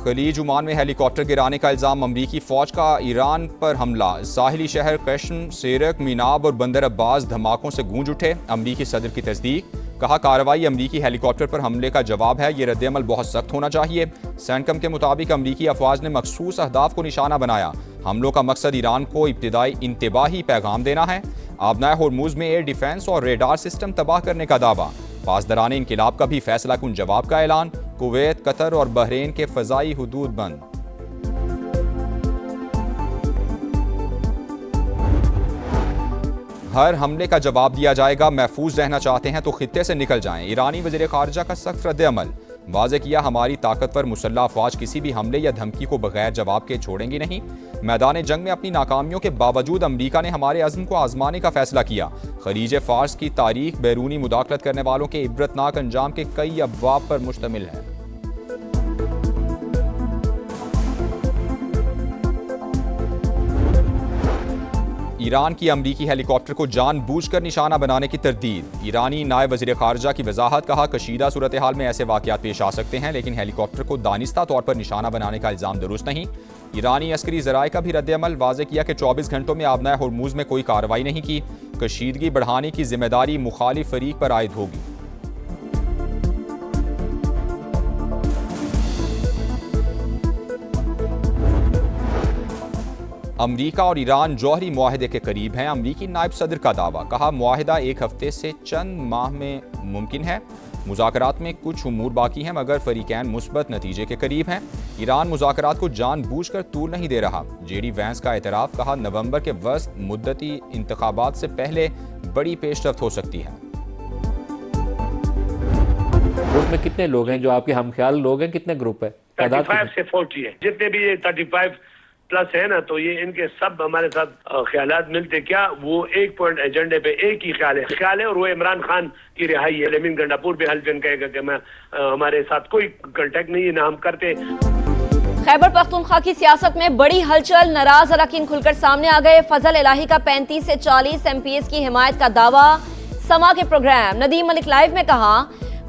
खलीज Oman में helicopter गिराने का इल्ज़ाम अमरीकी फ़ौज का ईरान पर हमला। साहिली शहर कश्म, सेरक, मीनाब और बंदर अब्बास धमाकों से गूंज उठे। अमरीकी सदर की तस्दीक, कहा कार्रवाई अमरीकी हेलीकॉप्टर पर हमले का जवाब है, ये रद्दअमल बहुत सख्त होना चाहिए। सेंटकम के मुताबिक अमरीकी अफवाज ने मखसूस अहदाफ को निशाना बनाया। हमलों का मकसद ईरान को इब्तिदाई इंतबाही पैगाम देना है। आबनाए होर्मुज में एयर डिफेंस और रेडार सिस्टम तबाह करने का दावा। पासदारान इनकिलाब का भी फैसला कुन जवाब का ऐलान। कुवैत, कतर और बहरीन के फ़ज़ाई हुदूद बंद। हर हमले का जवाब दिया जाएगा। महफूज रहना चाहते हैं तो खित्ते से निकल जाएं। ईरानी वज़ीर ख़ारिजा का सख्त रद्द-ए-अमल। वाज़े किया, हमारी ताकतवर मुसल्लह अफ़वाज किसी भी हमले या धमकी को बगैर जवाब के छोड़ेंगी नहीं। मैदान जंग में अपनी नाकामियों के बावजूद अमरीका ने हमारे अज़्म को आजमाने का फैसला किया। खलीज फ़ार्स की तारीख बैरूनी मुदाखलत करने वालों के इबरतनाक अंजाम के कई अबवाब पर मुश्तमिल है। ईरान की अमरीकी हेलीकॉप्टर को जानबूझकर निशाना बनाने की तरदीद। ईरानी नायब वज़ीर ख़ारिजा की वजाहत, कहा कशीदा सूरत हाल में ऐसे वाक़यात पेश आ सकते हैं, लेकिन हेलीकॉप्टर को दानिस्ता तौर पर निशाना बनाने का इल्ज़ाम दुरुस्त नहीं। ईरानी अस्करी ज़राए का भी रद्द-ए-अमल। वाज़े किया कि 24 घंटों में आबनाए होर्मुज में कोई कार्रवाई नहीं की। कशीदगी बढ़ाने की जिम्मेदारी मुखालिफ फरीक पर आयद होगी। अमरीका और ईरान जौहरी मुआहदे के करीब हैं। अमरीकी नायब सदर का दावा, कहा मुआहदा 1 हफ्ते से चंद माह में मुमकिन है। मुज़ाकरात में कुछ उमूर बाकी हैं, मगर फरीकैन मुस्बत नतीजे के करीब हैं। ईरान मुज़ाकरात को जानबूझकर तूल नहीं दे रहा। जेडी वैंस का एतराफ़, कहा नवंबर के वस्त मुद्दती इंतखाबात से पहले बड़ी पेशरफ्त हो सकती है। ग्रुप में कितने लोग हैं जो आपके हमख्याल लोग हैं? कितने ग्रुप है? 35 से 40 है। जितने भी ये 35 प्लस है ना, तो ये इनके सब हमारे साथ ख्यालात मिलते। क्या वो एक पॉइंट एजेंडे पे एक ही ख्याल है और वो इमरान खान की रिहाई है। लेकिन गंडापुर भी हल्फन कहेगा कि मैं हमारे साथ कोई कांटेक्ट नहीं है, ना हम करते। खैबर पख्तूनख्वा की सियासत में बड़ी हलचल। नाराज अरकान खुलकर सामने आ गए। फजल इलाही का 35 से 40 MPs की हिमायत का दावा। समा के प्रोग्राम नदीम मलिक लाइव में कहा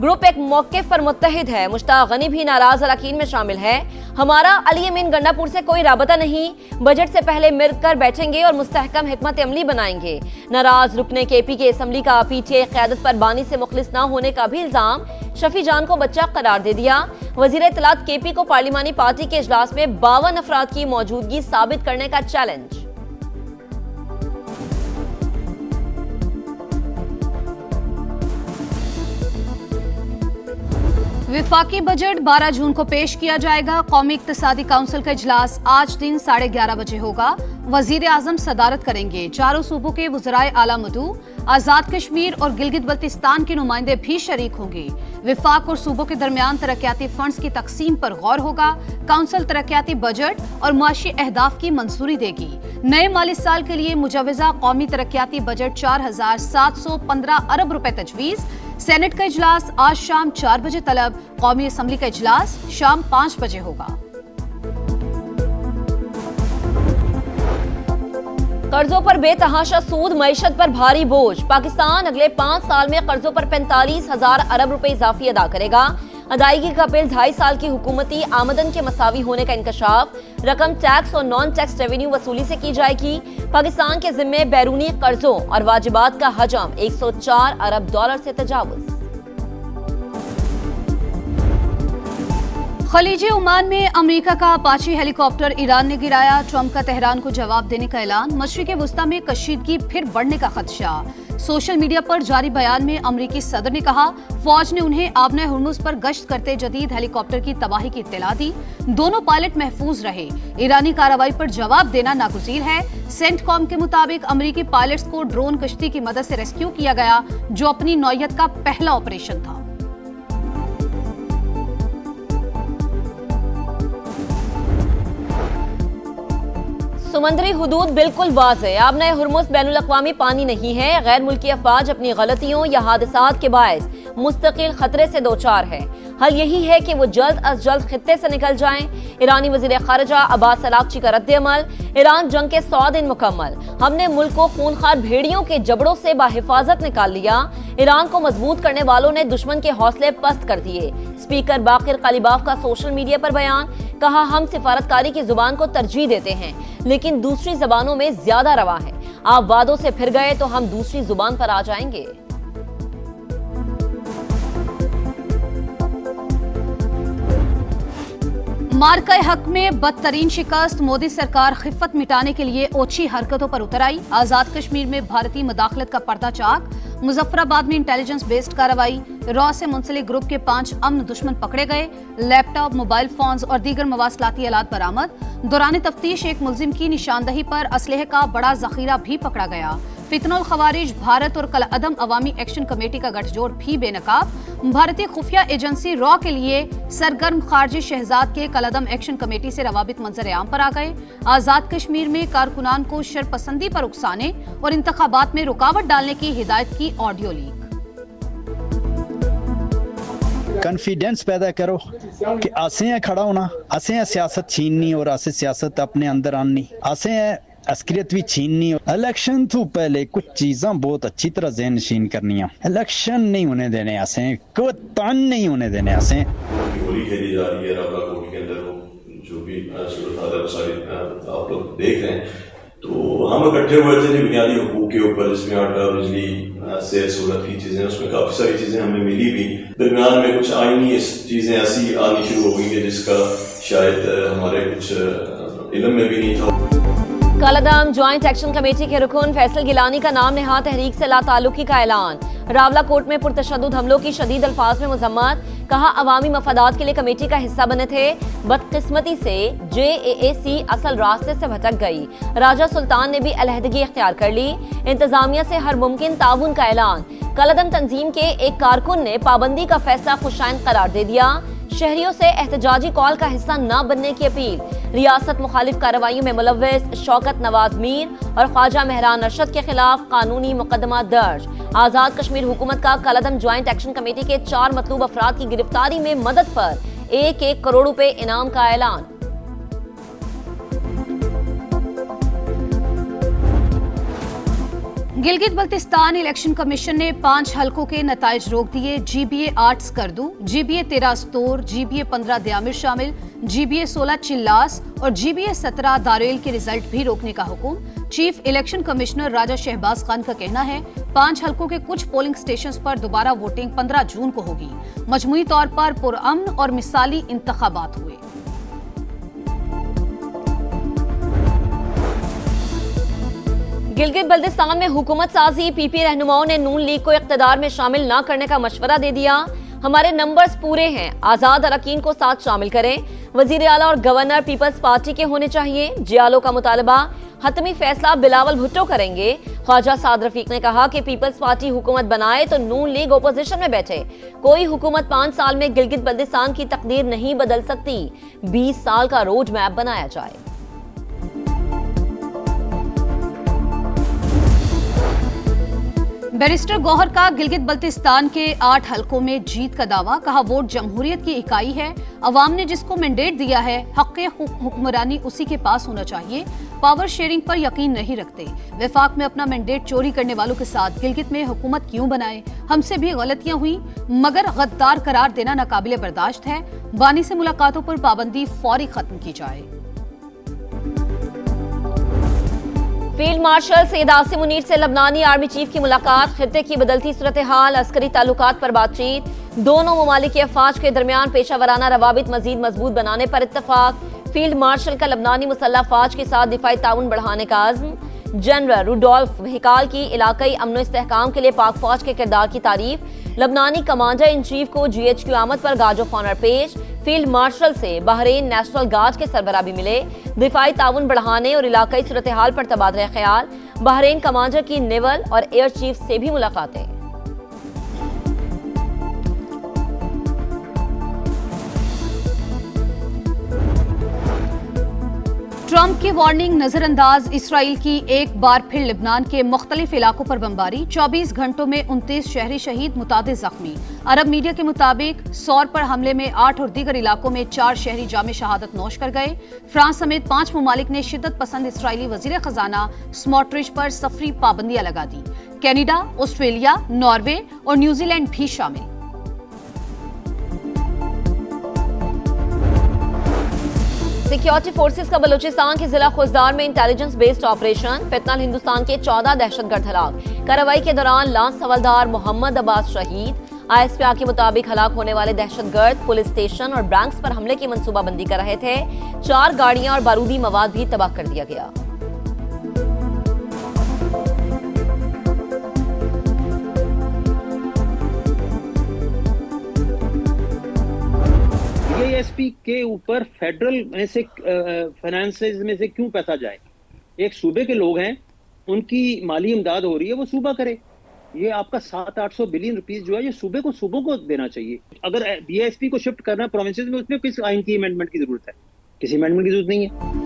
ग्रुप एक मौक़िफ़ पर मुत्तहिद है। मुश्ताक गनी भी नाराज अरकान में शामिल है। हमारा अली अमीन गंडापुर से कोई राबता नहीं। बजट से पहले मिलकर बैठेंगे और मुस्तहकम हिकमत अमली बनाएंगे। नाराज रुकने केपी के असम्बली का पीटीए क़यादत पर बानी से मुखलिस न होने का भी इल्जाम। शफी जान को बच्चा करार दे दिया। वज़ीर इत्तलात केपी को पार्लिमानी पार्टी के इजलास में 52 अफराद की मौजूदगी साबित करने का चैलेंज। विफाकी बजट 12 जून को पेश किया जाएगा। कौमी इक्तिसादी काउंसिल का इजलास आज दिन 11:30 बजे होगा। वजीर आजम सदारत करेंगे। चारों सूबों के वज़राए आला मदू, आज़ाद कश्मीर और गिलगित बल्तिस्तान के नुमाइंदे भी शरीक होंगे। विफाक और सूबों के दरमियान तरक्याती फंड्स की तकसीम पर गौर होगा। काउंसिल तरक्याती बजट और मुआशी अहदाफ की मंजूरी देगी। नए माली साल के लिए मुजवजा कौमी तरक्याती बजट 4715 अरब रुपए तजवीज़। सेनेट का इजलास आज शाम 4 बजे तलब। कौमी असम्बली का इजलास शाम 5 बजे होगा। कर्जों पर बेतहाशा सूद मईशत पर भारी बोझ। पाकिस्तान अगले 5 साल में कर्जों पर 45,000 अरब रुपए इजाफी अदा करेगा। अदायगी का बिल 2.5 साल की हुकूमती आमदन के मसावी होने का इंकशाफ। रकम टैक्स और नॉन टैक्स रेवेन्यू वसूली से की जाएगी। पाकिस्तान के जिम्मे बैरूनी कर्जों और वाजिबात का हजम $104 अरब से तजावुज। खलीजे ओमान में अमेरिका का अपाची हेलीकॉप्टर ईरान ने गिराया। ट्रंप का तेहरान को जवाब देने का ऐलान। मशरिक़ वस्ता में कशीदगी फिर बढ़ने का खदशा। सोशल मीडिया पर जारी बयान में अमरीकी सदर ने कहा फौज ने उन्हें आबनाए हुर्मुज़ पर गश्त करते जदीद हेलीकॉप्टर की तबाही की इत्तला दी। दोनों पायलट महफूज रहे। ईरानी कार्रवाई पर जवाब देना नागुज़ीर है। सेंटकॉम के मुताबिक अमरीकी पायलट्स को ड्रोन कश्ती की मदद से रेस्क्यू किया गया, जो अपनी नौयत का पहला ऑपरेशन था। समुद्री हुदूद बिल्कुल वाज़े। आबनाए हुर्मुज़ बैनुल अक़वामी पानी नहीं है। गैर मुल्की अफवाज अपनी गलतियों या हादसात के बायस मुस्तकिल खतरे से दो चार है। हल यही है कि वो जल्द अज जल्द खित्ते से निकल जाएं। ईरानी वजीर खारजा अब्बास अरागची का रद्द-ए-अमल, ईरान जंग के 100 दिन मुकम्मल, हमने मुल्क को खूनखार भेड़ियों के जबड़ों से बाहिफाजत निकाल लिया। ईरान को मजबूत करने वालों ने दुश्मन के हौसले पस्त कर दिए। स्पीकर बाकिर कालिबाफ का सोशल मीडिया पर बयान, कहा हम सिफारतकारी की जुबान को तरजीह देते हैं लेकिन दूसरी जबानों में ज्यादा रवा है। आप वादों से फिर गए तो हम दूसरी जुबान पर आ जाएंगे। मार्का हक में बदतरीन शिकस्त, मोदी सरकार खिफत मिटाने के लिए ओछी हरकतों पर उतर आई। आजाद कश्मीर में भारतीय मुदाखलत का पर्दा चाक, मुजफ्फराबाद में इंटेलिजेंस बेस्ड कार्रवाई, रॉ से मुंसलिक ग्रुप के 5 अमन दुश्मन पकड़े गए, लैपटॉप, मोबाइल फोन्स और दीगर मवासलाती आलात बरामद। दौरान तफ्तीश एक मुलजिम की निशानदही पर असलहे का बड़ा जखीरा भी पकड़ा गया। फितनुल खवारिज भारत और कलअदम अवामी एक्शन कमेटी का गठजोड़ भी बेनकाब। भारतीय खुफिया एजेंसी रॉ के लिए सरगर्म खारजी शहजाद के कलअदम एक्शन कमेटी से रवाबित मंजर आम पर आ गए। आजाद कश्मीर में कारकुनान को शरपसंदी पर उकसाने और इंतखाबात में रुकावट डालने की हिदायत की ऑडियो लीक। कॉन्फिडेंस पैदा करो कि असें खड़ा होना, असें सियासत छीननी और असें सियासत अपने अंदर आनी, असें अस्करियत भी छीननी। इलेक्शन तो पहले कुछ चीज़ें बहुत अच्छी तरह ज़हन नशीन करनी है। इलेक्शन नहीं होने देने, असें कोई तान नहीं होने देने। असें होली खेली जा रही है रावला कोर्ट के अंदर, वो जो भी सूरत आप लोग देख रहे हैं, तो हम इकट्ठे हुए थे बुनियादी हुकूक के ऊपर, जिसमें आटा, बिजली, सेहत सूरत की चीज़ें, उसमें काफ़ी सारी चीज़ें हमें मिली भी। दरमियान में कुछ आईनी चीज़ें ऐसी आनी शुरू हो गई कि जिसका शायद हमारे कुछ इल्म में भी नहीं था। कलअदम ज्वाइंट एक्शन कमेटी के रुकन फैसल गिलानी का नाम नहा तहरीक से लाताल्लुकी का ऐलान। रावला कोर्ट में पुरतशद्दुद हमलों की शदीद अल्फाज में मजम्मत, कहा अवामी मफादात के लिए कमेटी का हिस्सा बने थे, बदकिस्मती से JAAC असल रास्ते से भटक गई। राजा सुल्तान ने भी अलहदगी इख्तियार कर ली। इंतजामिया से हर मुमकिन ताउन का ऐलान। कलअदम तंजीम के एक कारकुन ने पाबंदी का फैसला खुशाइन करार दे दिया। शहरियों से एहतजाजी कॉल का हिस्सा न बनने की अपील। रियासत मुखालिफ कार्रवाइयों में मुलव्वस शौकत नवाज मीर और ख्वाजा मेहरान अरशद के खिलाफ कानूनी मुकदमा दर्ज। आजाद कश्मीर हुकूमत का कलअदम ज्वाइंट एक्शन कमेटी के 4 मतलूब अफराद की गिरफ्तारी में मदद पर 1-1 करोड़ रुपए इनाम का ऐलान। गिलगित बल्तिस्तान इलेक्शन कमीशन ने 5 हलकों के नताइज रोक दिए। GBA 8 Skardu, GBA 13 स्तोर, GBA 15 Diamer शामिल, GBA 16 चिल्लास और GBA 17 दारेल के रिजल्ट भी रोकने का हुक्म। चीफ इलेक्शन कमिश्नर राजा शहबाज खान का कहना है 5 हलकों के कुछ पोलिंग स्टेशंस पर दोबारा वोटिंग 15 जून को होगी। मजमूई तौर पर पुरअमन और मिसाली इंतखाबात हुए। गिलगित बल्तिस्तान में हुकूमत साजी, PP रहनुमाओं ने नून लीग को इख्तिदार में शामिल न करने का मशवरा दे दिया। हमारे नंबर्स पूरे हैं, आजाद अरकान को साथ शामिल करें। वजीर आला और गवर्नर पीपल्स पार्टी के होने चाहिए। जियालो का मुतालबा, हतमी फैसला बिलावल भुट्टो करेंगे। ख्वाजा साद रफीक ने कहा कि पीपल्स पार्टी हुकूमत बनाए तो नून लीग ओपोजिशन में बैठे। कोई हुकूमत 5 साल में गिलगित बल्तिस्तान की तकदीर नहीं बदल सकती। 20 साल का रोड मैप बनाया जाए। बैरिस्टर गौहर का गिलगित बल्तिस्तान के 8 हलकों में जीत का दावा, कहा वोट जमहूरियत की इकाई है, अवाम ने जिसको मैंडेट दिया है हक़ हुक्मरानी उसी के पास होना चाहिए। पावर शेयरिंग पर यकीन नहीं रखते। वफाक में अपना मैंडेट चोरी करने वालों के साथ गिलगित में हुकूमत क्यों बनाए? हमसे भी गलतियां हुई मगर गद्दार करार देना नाकाबिले बर्दाश्त है। बानी से मुलाकातों पर पाबंदी फौरी खत्म की जाए। फील्ड मार्शल सैयद आसिम मुनीर से लबनानी आर्मी चीफ की मुलाकात। खित्ते की बदलती सूरत हाल, अस्करी ताल्लुकात पर बातचीत। दोनों ममालिक की अफवाज के दरमियान पेशावराना रवाबित मजीद मजबूत बनाने पर इत्तफाक। फील्ड मार्शल का लबनानी मुसल्लह अफवाज के साथ दिफाई ताउन बढ़ाने का अज़्म। जनरल रुडोल्फ वहिकाल की इलाकाई अमन इस्तेहकाम के लिए पाक फौज के किरदार की तारीफ। लबनानी कमांडर इन चीफ को GHQ आमद पर गाज ऑफ ऑनर पेश। फील्ड मार्शल से बहरीन नेशनल गार्ड के सरबराह भी मिले। दिफाई ताउन बढ़ाने और इलाकाई सूरत हाल पर तबादला ख्याल। बहरीन कमांडर की नेवल और एयर चीफ से भी मुलाकातें। ट्रंप की वार्निंग नजरअंदाज, इसराइल की एक बार फिर लिबनान के मुख्तलिफ इलाकों पर बमबारी, 24 घंटों में 29 शहरी शहीद, मुतादिद जख्मी। अरब मीडिया के मुताबिक सौर पर हमले में 8 और दीगर इलाकों में 4 शहरी जामे शहादत नोश कर गए। फ्रांस समेत 5 ममालिक ने शिद्दत पसंद इसराइली वजीर खजाना स्मोट्रिच पर सफरी पाबंदियां लगा दी। कैनेडा, ऑस्ट्रेलिया, नॉर्वे और न्यूजीलैंड भी शामिल। सिक्योरिटी फोर्सेस का बलूचिस्तान के जिला खुजदार में इंटेलिजेंस बेस्ड ऑपरेशन, फितनल हिंदुस्तान के 14 दहशतगर्द हलाक। कार्रवाई के दौरान लांस हवलदार मोहम्मद अब्बास शहीद। ISPR के मुताबिक हलाक होने वाले दहशतगर्द पुलिस स्टेशन और बैंक्स पर हमले की मंसूबाबंदी कर रहे थे। 4 गाड़ियां और बारूदी मवाद भी तबाह कर दिया गया। DISP के ऊपर फेडरल में से फाइनेंसेस में से क्यों पैसा जाए? एक सूबे के लोग हैं, उनकी माली इमदाद हो रही है, वो सूबा करे। ये आपका 700-800 बिलियन रुपीस जो है ये सूबों को देना चाहिए। अगर DISP को शिफ्ट करना है प्रोविंसेस में, उसमें किस आइन की अमेंडमेंट की जरूरत है? किसी अमेंडमेंट की जरूरत नहीं है।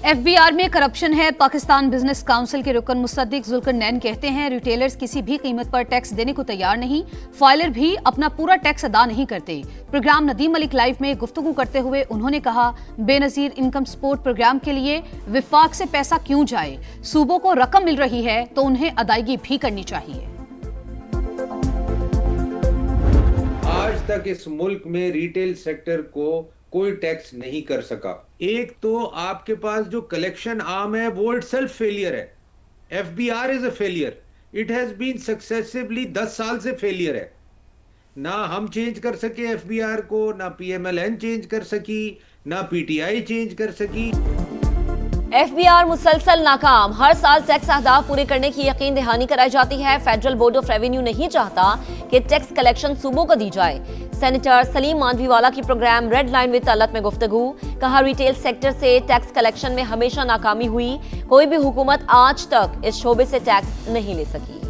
FBR में करप्शन है। पाकिस्तान बिजनेस काउंसिल के रुकन मुसद्दिक जुल्करनैन कहते हैं रिटेलर्स किसी भी कीमत पर टैक्स देने को तैयार नहीं, फाइलर भी अपना पूरा टैक्स अदा नहीं करते। प्रोग्राम नदीम मलिक लाइव में गुफ्तगू करते हुए उन्होंने कहा, बेनजीर इनकम सपोर्ट प्रोग्राम के लिए विफाक से पैसा क्यों जाए? सूबों को रकम मिल रही है तो उन्हें अदायगी भी करनी चाहिए। आज तक इस मुल्क में रिटेल सेक्टर को कोई टैक्स नहीं कर सका। एक तो आपके पास जो कलेक्शन आर्म है वो इटसेल्फ फेलियर है। FBR is a failure. It has been successively 10 साल से फेलियर है। ना हम चेंज कर सके FBR को, ना PMLN चेंज कर सकी, ना PTI चेंज कर सकी। FBR मुसलसल नाकाम। हर साल टैक्स अहदाफ पूरे करने की यकीन दहानी कराई जाती है। फेडरल बोर्ड ऑफ रेवेन्यू नहीं चाहता कि टैक्स कलेक्शन सूबों को दी जाए। सेनेटर सलीम मांडवीवाला की program red line with Talat में गुफ्तगू। कहा, रिटेल सेक्टर से टैक्स कलेक्शन में हमेशा नाकामी हुई। कोई भी हुकूमत आज तक इस शोबे से टैक्स नहीं ले सकी।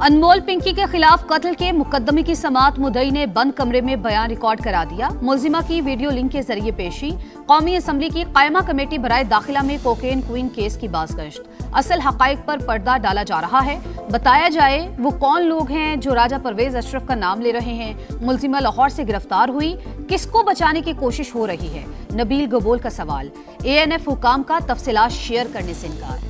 अनमोल पिंकी के खिलाफ कत्ल के मुकदमे की समाअत मुद्दई ने बंद कमरे में बयान रिकॉर्ड करा दिया। मुलजिमा की वीडियो लिंक के जरिए पेशी। कौमी असम्बली की कायमा कमेटी बराए दाखिला में कोकेन क्वीन केस की बाज़गश्त। असल हकाइक पर पर्दा डाला जा रहा है। बताया जाए वो कौन लोग हैं जो राजा परवेज अशरफ का नाम ले रहे हैं। मुलजिमा लाहौर से गिरफ्तार हुई, किसको बचाने की कोशिश हो रही है? नबील गबोल का सवाल। ANF हुकाम का तफसीलात शेयर करने से इनकार।